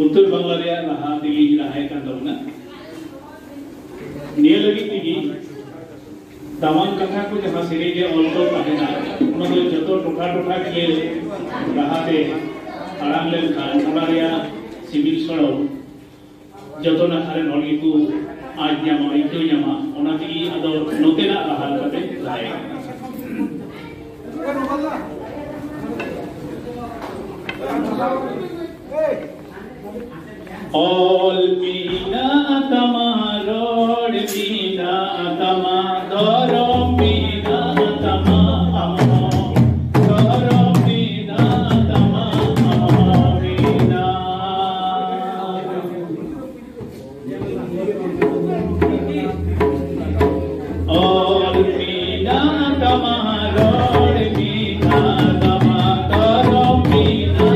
उत्तर बांग्ला रहा रहा निये लगी तेगी दामान कथा को जहाँ सेरी के ऑल्टो कहना उन्होंने जतो टोठा टोठा किए रहा थे आराम ले खाना रिया सिविल सड़ो जतो ना खारे नॉली को आज न्यामा इक्यो न्यामा उन्हें तेगी अदो नोते ना रहा करते लाए All mina tama road mina tama doro mina tama amo doro mina tama amo mina all mina tama road mina tama doro mina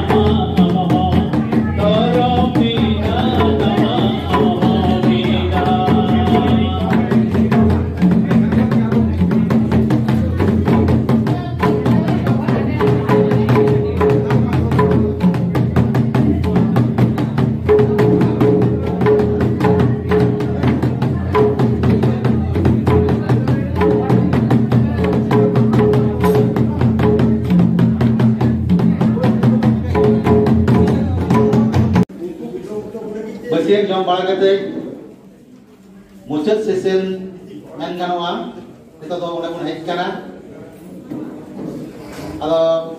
tama amo doro Basiang jom balagate mucet sesen mengganwa kita to udah pun hekana ado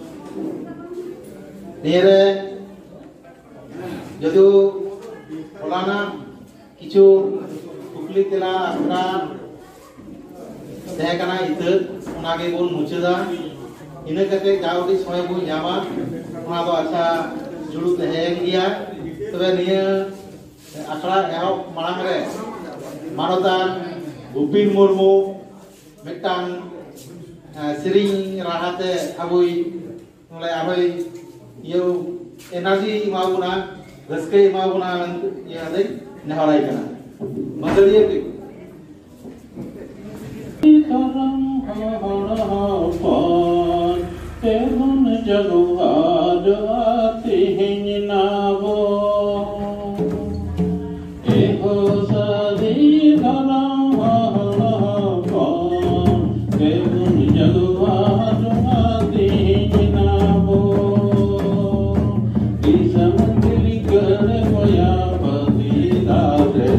nire jodu olana kichu kukli tela akra tehekana itu onage bon muceda ina kate jaudi soy bu nyama ona do acha juru teheng dia tobe niya akra ehok marang re marotan Bupin Murmu metang sering rahate abui mulai abui yo energi mauguna gaske mauguna ya deh naharai kana mandaliye ke Terang jaguar hati nabo eho sadi dharam kon devun jaguar hati nabo isam dilikar moya pati dare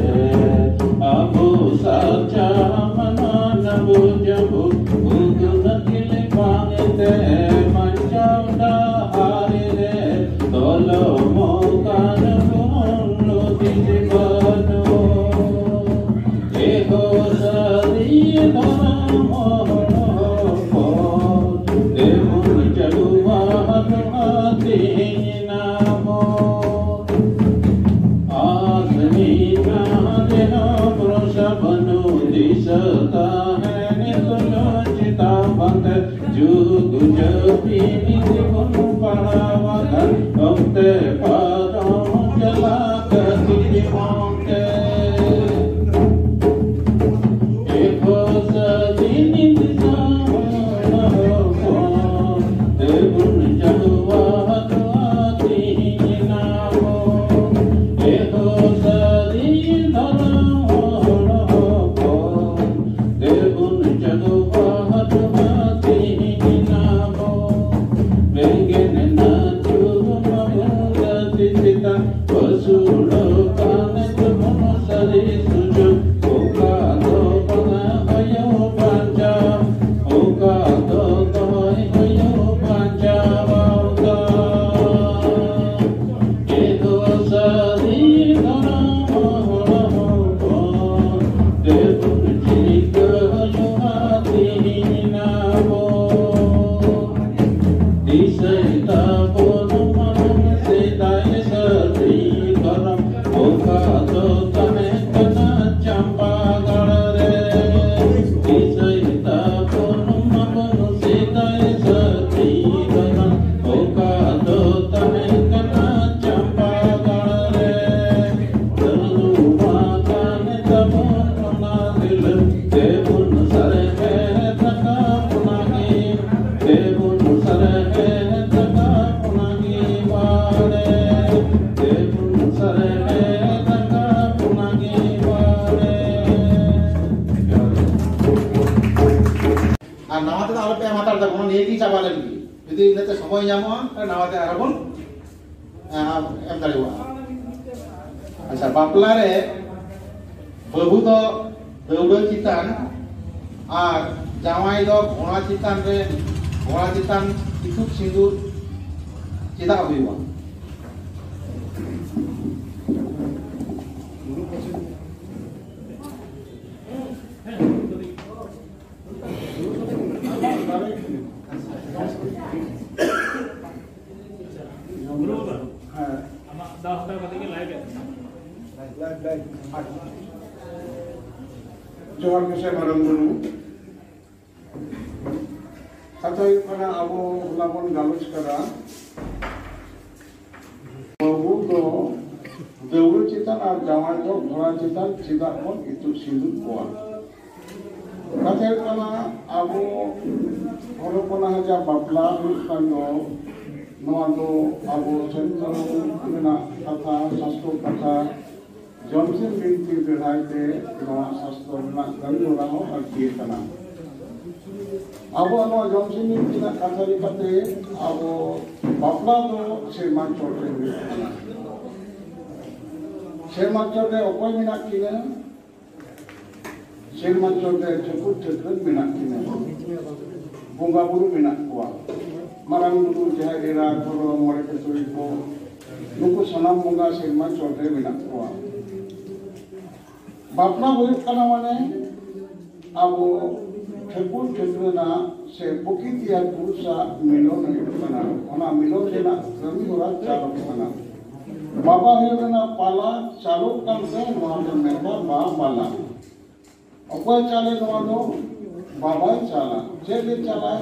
abu sacha mana nabu jabu bugun kile pangete manchauda harire tolo mokan munlu dibano eho sadi dharamo devun jaguar hati namo आसनी देह प्रसवनु दिशता है निलोचिता बंद जुग जपीनी गुण पढ़ावकर भक्ते पादों चला कति मोंते एको सदिनी दिशा देवुन Jaguar हति नामो eho sadi dharam devun jaguar hati namo vengene nachu mabundati sita pasulokan tumono sadi suju oka do pada ayo panca oka do toy ayo panca vauda eho sadi समय नावाते आरबन एम दाड़ेवा अच्छा बापला रे बहु दो दौड़ चितान और जावाई दो घोड़ा चितान रे घोड़ा चितान इतुक सिंदूर चेदा हुआ जोहार गोसाई माराम बुनु कथाय कना आबो लाबन गालुच करा बहु दो देउल चितान और जावाई दो घोड़ा चितान चिदा कोन इतु सिंदूर कोआ कथाय कना आबो हरपना हजा बापला हुकानो नोआ दो आबो चंद्र मेना कथा शास्त्र कथा जॉनसन बिनती बेढ़ाइते नवा शास्त्र में कमी होला हो अकिए कना आबो नवा जॉनसन बिनती ना कथा लिखते आबो बापला दो शेरमान चोटे कना शेरमान चोटे ओकोय मिना किने शेरमान चोटे चकुट चकुट मिना किने बोंगा बुरु मिना कुआ मारांग बुरु जहां एरा थोरो मोरे केसुई को नुकु सनाम बोंगा शेरमान चोटे मिना कुआ बापना हुई कना माने आबो ठेकुर ठेकुरना से पुकितिया पुरुषा मिलन कना ओना मिलन जेना कमी होला चालू कना बाबा हेना पाला चालू काम से नोआ मेवा बा पाला अकोय चाले नोआ दो बाबा चाला जे चाला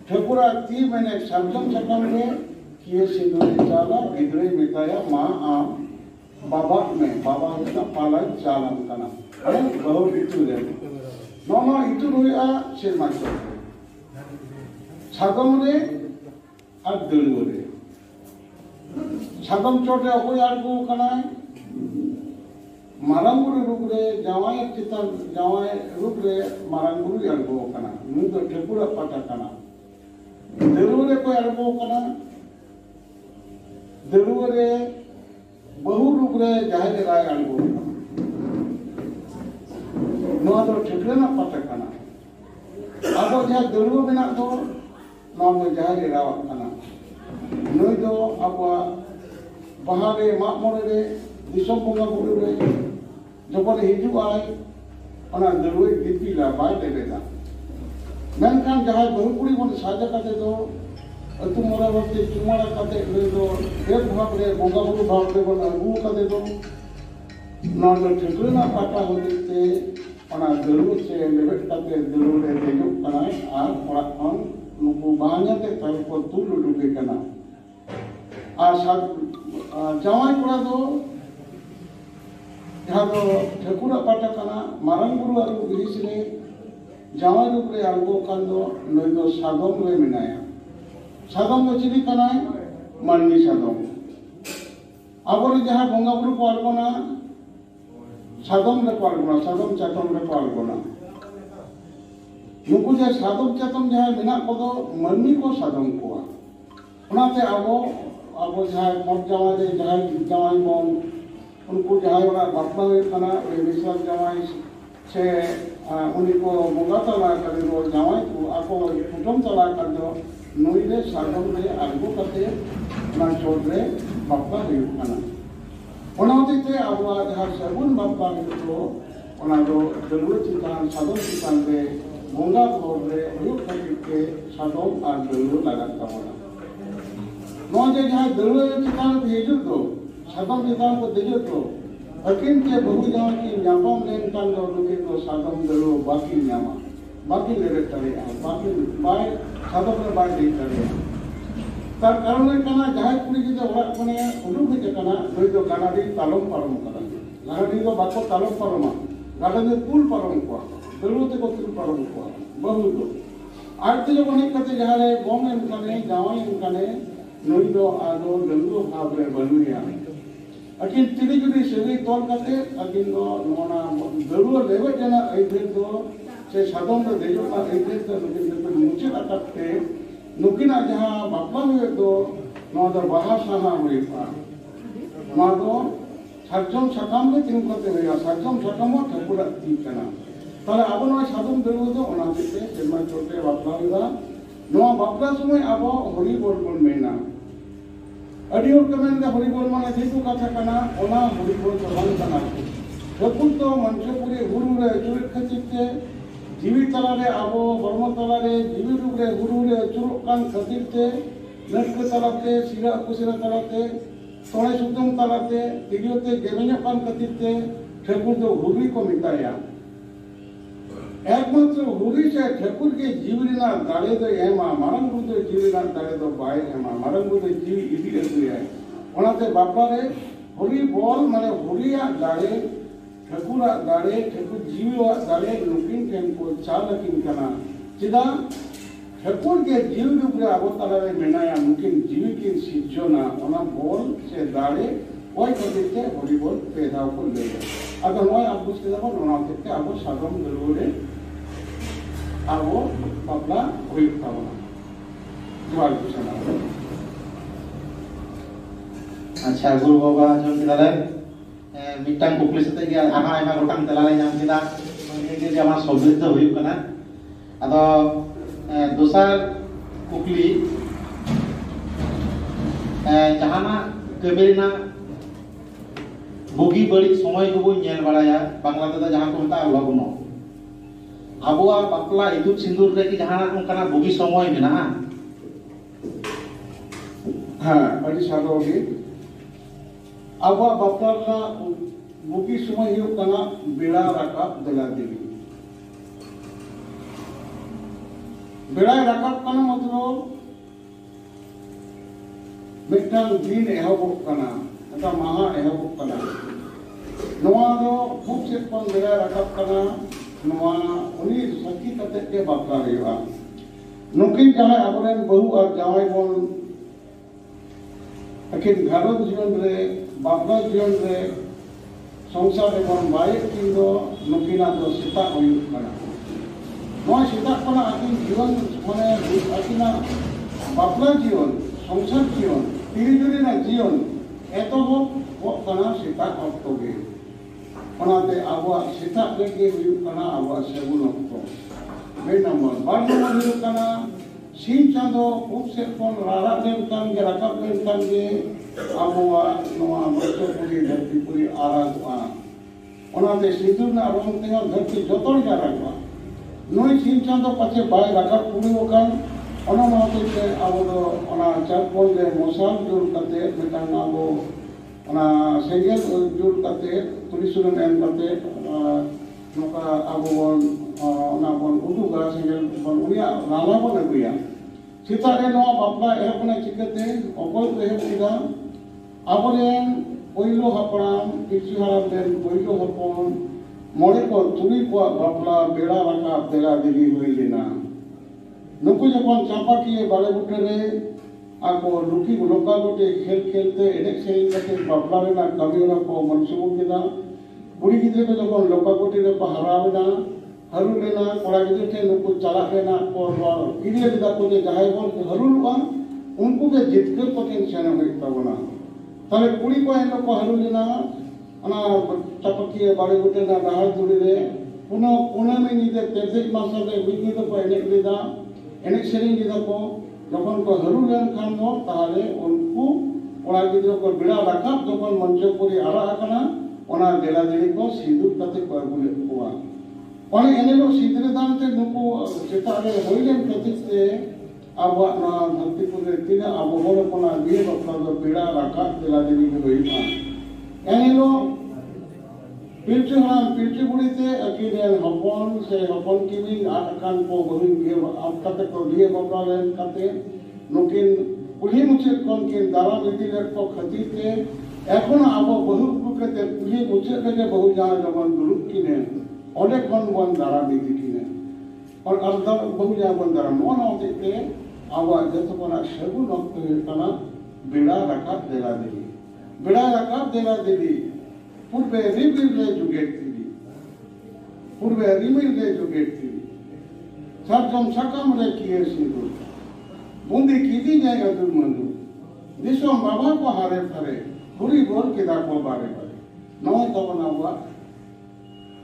ठेकुरा ती मैंने संगम सकम में किए सिंदूर चाला गिदरे मिताया मां आम बाबा में बाबा का पाला चालन कना अरे बहुत इतु रे नो नो इतु रुया शेरमान चोटे छागम रे और दलुरे सादम चोटे अकोय आड़गो कनाय मारांग बुरु रूप रे जावाय चितान जावाय रूप रे मारांग बुरु आड़गो कना नु दो ठेकुरा पाटा कना दलुरे को आड़गो कना दलुरे बहु रूप रे जाहे राय आड़गो नो दो ठेकुरा पाटा कना अब जहाँ दलुरे बिना दो नाम जाहे राव कना नई दो अब बहारे माग मोड़े रे दिसम बोंगा बुरु रे जबन हिजू आय ओना दलुई दिपिला बाय देबेदा मेनखान जहां बहुकुड़ी बन साजा काते दो अतु मोरा वरते चुमारा काते ले दो एक भाग रे बोंगा बुरु भाग दे बन अगु काते दो ना दो ठिकना पाटा होते ओना दलु से लेबेट काते दलु रे देजो कनाय आर ओरा खन नुकु बाहान्याते तल को तुल लुडुके कना आ जावाई कोड़ा दो जहाँ दो ठेकुरा पाटा कना मारंग बुरु आरु गिरिस रे जावाई रूप रे आरगो कान दो नई दो सादम रे मिनाया सादम दो चिली कनाय माननी सादम आबोरे जहाँ बोंगा बुरु को आरगोना सादम रे को आरगोना सादम चातम रे को आरगोना नुकु जे सादम चातम जहाँ मिना को दो मन्नी को सादम कोआ उनाते अब जहाँ मत जावाई जहाँ जावाई बोन उनको जहाँ वाला बापना में खाना विश्वास जावाई से उनको बोगा तला कर दो जावाई को आपको कुटुंब तला कर दो नोइले सागम रे आगो करते ना छोड़ रे बापना में खाना उन्होंने ते अब जहाँ सगुन बापना में तो उन्हें दो दलुरे चितान सागम चितान रे बोंगा तोड़ रे उयुक्त करके सागम और दलुरे लगाता होना नौजे जहाँ दलुरे चितान भेजो तो सादम चितान को देजो तो अकिन के बहु जहाँ की न्यापम लेन कान दो लुके तो सादम दलु बाकी न्यामा बाकी लेरे तले बाकी बाय सादम रे बाय दे तले तार कारण में कना जहाँ कुड़ी की जो वाक मने उलू भी कना दो जो गाना दी तालम परम करा गाना दी तो बाको तालम परमा गाना दी पुल परम को दलु ते को पुल परम को बहु दो आरती जो बने करते जहाँ रे बोंग इनकने जावाई इनकने नई दो आदो दलु भाव रे बनुया अकिन तिनी जुदी सेवी तोल करते अकिन दो नोना दलु लेवे जना ऐधे दो से सादम रे देजो ना ऐधे तो नुकिन तो मुचे अटकते नुकिना जहाँ बापला हुए दो नो दो बाहा साहा हुई पा नो दो साजम सकाम में तीन करते हुए साजम सकाम और ठकुरा तीन करना ताले अब नो सादम दलु दो ओना देते सेमा छोटे बापला हुआ नो बापला समय अब हरि बोल बोल मेना अडियोर कमेंट दा हरि बोल माने जेतु कथा कना ओना हरि बोल समान कना ठकुर तो मनसे पूरे गुरु रे चुर खचिते जीवी तला रे आबो बर्म तला रे जीवी रूप रे गुरु रे चुर कान खचिते नटक तलाते सिरा कुसिरा तलाते तोणे सुतम तलाते तिगियोते गेमेnya कान खचिते ठकुर तो हुरी को मिताया एकमात्र हुरी से ठकुर के जीवना दाड़े तो एमा मारंग बुदो जीवना दाड़े तो बाय एमा मारंग बुदो जीव इदी रतुया ओनाते बापा रे हुरी बोल माने हुरिया दाड़े ठकुरा दाड़े ठकुर जीववा दाड़े नुकिन केन को चालकिन कना चिदा ठकुर के जीव रूप रे आबो तला रे मेनाया नुकिन जीव के सिजोना ओना बोल से दाड़े ओय कदिते हुरी बोल पैदा को ले अगर नय अब बुझते जाबो ओनाते के आबो सागम दलुरे आबो बापला हुई तावना जुआल कुसना अच्छा गुरु बाबा जों किदाले मिटांग कुकली सते गया आमा आमा गोटांग तलाले नाम किदा ये जे आमा सब्जेक्ट तो हुई कना आदो दोसार कुकली जहाना कमेरिना बुगी बड़ी समय को नेल बाड़ाया बांग्ला ते जहां को मता लगनो आबुआ बापला इदुर सिंदूर रे की जहां उनका बुगी समय मेना हां अड़ी सादोगी आबुआ बापला बुगी समय हियो कना बेड़ा राकाब दला देवी बेड़ा राकाब कना मतलब मिटांग दिन एहबोक कना अता महा एहबोक कना नवा दो खूब से पन बेड़ा राकाब कना नवा उनी सखी कते के बापला रेवा नुकिन जहां अबरेन बहु और जावाई बोल akin gharoj jion re bapla jion re संसार एवं बाइक की दो नुकिना दो सीता हुई बना नौ सीता बना आकिन जीवन माने आकिना बापला जीवन संसार जीवन तीरी जुरी ना जीवन एतो वो बना सीता ऑक्टो के बनाते आवा सीता के हुई बना आवा सेगुन ऑक्टो बे नंबर बार नंबर हुई बना सीन चांदो खूब से कौन रारा देव कान के रकाब देव कान के आबुआ नवा बच्चों पूरी धरती पूरी आराधना ओनाते सिद्धू ना रोम तेगा धरती जोतोड़ जा रखवा नोई सीन चांदो पचे बाय रकाब पूरी वकान ओना नाते के आबो दो ओना चारकोल दे मोसाल जुड़ करते मिटांग आबो ओना सेंगेल जुड़ करते तुलिसुरन एम करते नोका आबो ओना बोन उदुगा सेंगेल बोन उनिया नाला बोन अगुया सीतारे नवा बापला एहपना चिकते अकोल एहपिदा आबोरेन पहिलो हपड़ाम पिछू हाराम देन पहिलो हपन मोड़े को तुली को बापला बेड़ा रखा देला देवी हुई लेना नुकु जपन चापा किए बाड़े बुटे रे आको लुकी लोका गोटे खेल खेलते एनेक सेरिंग करते बापला रे ना कमी ना को मनसुबु केदा बुड़ी गिदरे को जपन लोका गोटे रे को हरावेना हरु लेना कोड़ा गिदरे थे नुकु चला लेना को किरिया दिदा को जे जाय बोन हरुलवा उनको के जितकर पोटेंशियल होई तबना ताले कुड़ी को एन को हरु लेना अना चपकी बाड़े गुटे ना नहर जुड़ी रे पुनः में नीदे तेजिक मासा दे विधि तो को एनेक दिदा एनेक सेरिंग दिदा को जखन को हरु लेन खान दो ताले उनको कोड़ा गिदरे को बिड़ा राखा जखन मंचपुरी आरा आकना ओना देला देली को सिंदूर कते को बुले कोआ ओने एनेलो सिंदूर दान ते नुको सेतारे होइलेन प्रतिते आबा ना धरतीपुरे तिना आबो होलो कोना बिए बपला दो बिड़ा राखा देला देली को होइमा एनेलो पिलचु हां पिलचु बुड़ीते अकिदेन हपन से हपन किमी आकान को बहु बिए आप कते को बिए बपला लेन कते नुकिन कुली मुचे कोन के दारा बिति लेट को खतीते এখন আবো বহু কুকতে পুলি মুছে থেকে বহু জানা জমন দুলুক কিনে অনেক কোন বন দ্বারা দিদি কিনে আর আলাদা বহু জানা বন দ্বারা মন হতে আওয়া যত কোনা সেবু নক্ত কানা বিড়া রাখা দেলা দিদি বিড়া রাখা দেলা দিদি পূর্বে রিবিলে যুগের দিদি পূর্বে রিমিলে যুগের দিদি সারকম সাকাম রে কিয়ে সিঁদুর বুন্দি কিদি জায়গা দুর্মন্দু দিশম বাবা কো হারে ফারে पूरी बोल के दाको बारे बारे नौ तो बना हुआ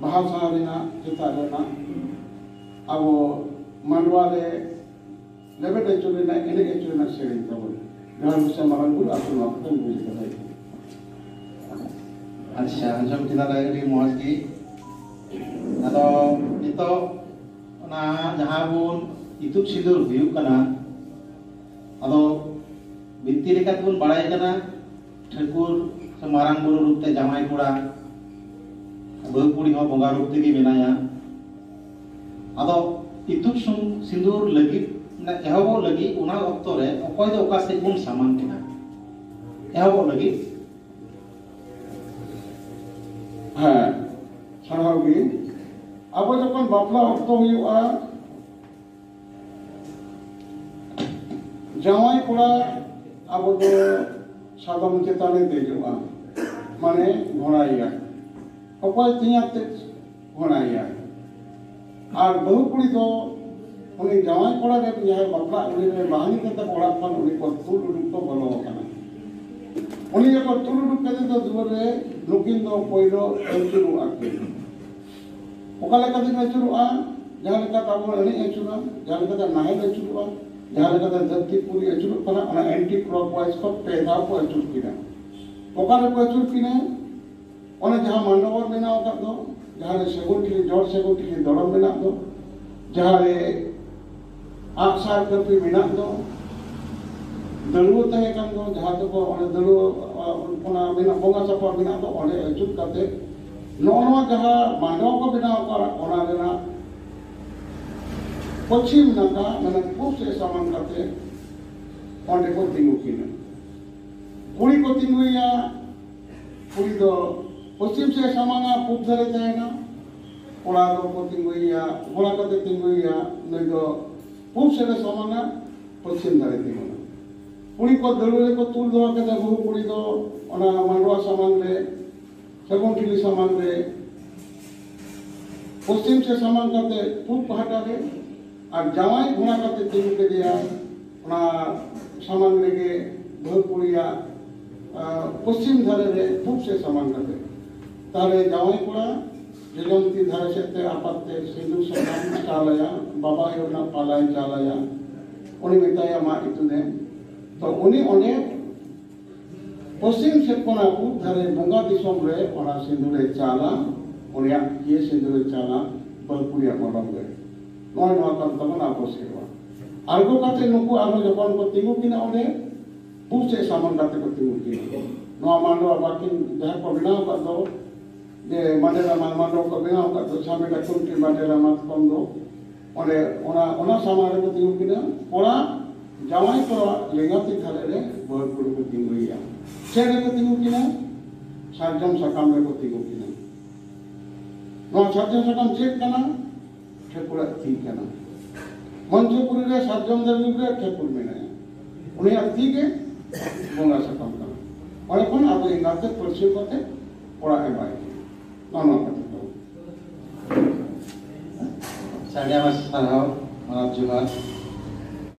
भाषा लेना चिता लेना अब मंडवा ले लेबे चुने ना इन्हें के चुने शेरिंग तो बोल यहाँ मुझसे मरंगुल आपको नौकरी मुझे बताइए अच्छा अंजम किना लगी मौज की अतो इतो ना जहाँ बोल इतुक सिंदूर हुई कना अतो बित्ती लेकर तुम बड़ाई कना ठाकुर से मारांग बुरु रूपते जामाई कोड़ा बहु कुड़ी हो बंगा रूप तेगी बेनाया आदो इतुक सिंदूर लगी ना एहबो लगी उना वक्तो रे अकोय दो ओका से गुण सामान केना एहबो लगी हां सरावगी अब जखन बापला वक्तो हुआ जामाई कोड़ा अब तो सादम चेताने देजोआ माने घोड़ाइया अकोय तियाते घोड़ाइया और बहु कुड़ी तो उनी जावाई कोड़ा रे जहां बापला उनी रे बहानी कते कोड़ा फन उनी को तुल उडुक तो बोलो kana उनी को तुल उडुक कते तो दूर रे नुकिन दो पोइलो एचुरु आके ओकाले कते एचुरुआ जहां लेका ताबो एनी एचुरा जहां लेका नाहे एचुरुआ जहाँ लेकर धरती पूरी अचूक कना अना एंटी क्लॉकवाइज को पैदा को अचूक किना ओकारे को अचूक किना ओने जहाँ मंडवर बिना ओका दो जहाँ रे सेगुन की जोर सेगुन की दड़म बिना दो जहाँ रे आक्सार करपी बिना दो दलुओ तहे कान दो जहाँ तो को ओने दलुओ ओना बिना बोंगा चपा बिना दो ओने अचूक करते नोनवा जहाँ मंडव को बिना ओका ओना बिना पश्चिम नाका मैंने खूब से सामान करते पांडे को तिंगु किने कुड़ी को तिंगु या कुड़ी तो पश्चिम से सामाना खूब धरे जाएगा कोड़ा दो को तिंगु या कोड़ा करते तिंगु या नहीं तो खूब से सामाना पश्चिम धरे तिंगु कुड़ी को दलवे को तुल दो के बहु कुड़ी दो ओना मांडवा सामान रे सगुन ठिली सामान रे पश्चिम से सामान करते पूर्व पहाटा रे और जावाई घोड़ा करते तिगु के दिया ओना सामान रे के बहु कुड़िया पश्चिम धारे रे पूर्व से सामान करते तारे जावाई कुड़ा जलंती धारे से ते आपत्ते सिंधु सामान चालया बाबा योना पालाय चालया उन्हें बताया माँ इतने तो उन्हें उन्हें पश्चिम से कोना पूर्व धारे बंगा दिसोम रे ओना सिंधु रे चाला उन्हें ये सिंधु रे चाला बलपुरिया मरम रे नॉय नॉय कर तमन आपस केवा आरगो काते नुकु आरो जपन को तिगु किना उन्हें पूर्व से सामान काते को तिगु किना नो मांडो बाकिन जहां को बिनाव कर दो जे मांडेला मांडो को बिनाव कर दो सामे का कुंटी मांडेला मत कम दो ओने ओना सामान को तिगु किना ओना जावाई को लेंगाती थाले रे बलपुर को तिगुया चेरे को तिगु किना साजम सकाम रे को तिगु किना नो साजम सकाम चेक कना ठेकुरा ठीक कना मंचपुरी रे साजम दरु रे ठेकुर मेना उन्हें अति के बोंगा सकाम कना और कोन अब इंगाते परसु कोते ओड़ा है भाई नाना कते साडिया मास साराव मानव जुगार